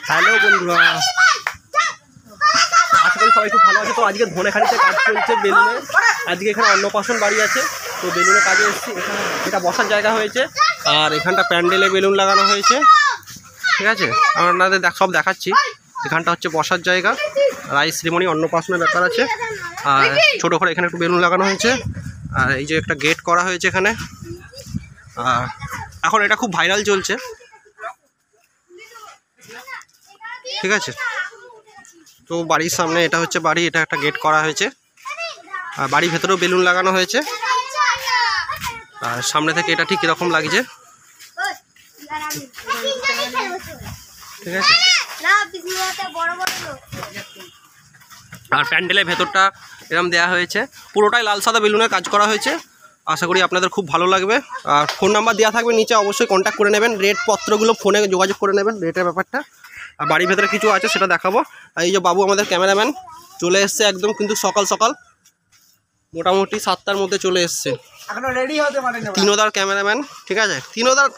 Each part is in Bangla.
হ্যালো বন্ধুরা, আশা করি সবাই খুব ভালো আছে। তো আজকে ধনেখালিতে কাজ চলছে বেলুনে। আজকে এখানে অন্নপ্রাশন বাড়ি আছে, তো বেলুনে কাজে এসেছি। এখানে এটা বসার জায়গা হয়েছে, আর এখানটা প্যান্ডেলে বেলুন লাগানো হয়েছে। ঠিক আছে, আপনাদের সব দেখাচ্ছি। এখানটা হচ্ছে বসার জায়গা, রাইস সেরিমনি, অন্নপ্রাশনের ব্যাপার আছে। আর ছোটো করে এখানে একটু বেলুন লাগানো হয়েছে, আর এই যে একটা গেট করা হয়েছে এখানে। আর এখন এটা খুব ভাইরাল চলছে। ঠিক আছে, তো বাড়ির সামনে এটা হচ্ছে বাড়ি, এটা একটা গেট করা হয়েছে, আর বাড়ির ভেতরেও বেলুন লাগানো হয়েছে। আর সামনে থেকে এটা ঠিক এরকম লাগছে। ঠিক আছে, আর প্যান্ডেলের ভেতরটা এরকম দেওয়া হয়েছে, পুরোটাই লাল সাদা বেলুনের কাজ করা হয়েছে। আশা করি আপনাদের খুব ভালো লাগবে। আর ফোন নাম্বার দেওয়া থাকবে নিচে, অবশ্যই কন্ট্যাক্ট করে নেবেন। রেট পত্রগুলো ফোনে যোগাযোগ করে নেবেন, রেটের ব্যাপারটা। আর বাড়ির ভেতরে কিছু আছে সেটা দেখাবো। আর এই যে বাবু আমাদের ক্যামেরাম্যান চলে এসছে একদম, কিন্তু সকাল সকাল মোটামুটি 7টার মধ্যে চলে এসছে। তিনোদার ক্যামেরাম্যান। ঠিক আছে, তিনোদার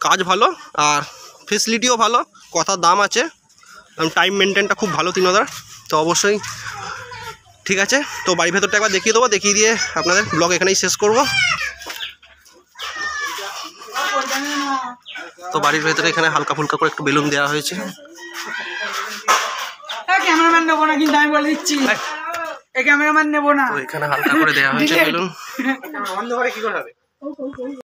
কাজ ভালো, আর ফেসিলিটিও ভালো, কথার দাম আছে, টাইম মেনটেনটা খুব ভালো তিনোদার। তো অবশ্যই ঠিক আছে, তো বাড়ির ভেতরটা একবার দেখিয়ে দেবো, দেখিয়ে দিয়ে আপনাদের ব্লগ এখানেই শেষ করব। তো বাড়ির ভেতরে এখানে হালকা ফুলকা করে একটু বেলুন দেওয়া হয়েছে। ক্যামেরাম্যান নেবো না, কিন্তু আমি বলে দিচ্ছি ক্যামেরাম্যান নেবো না। তো এখানে হালকা করে দেওয়া হয়েছে বেলুন।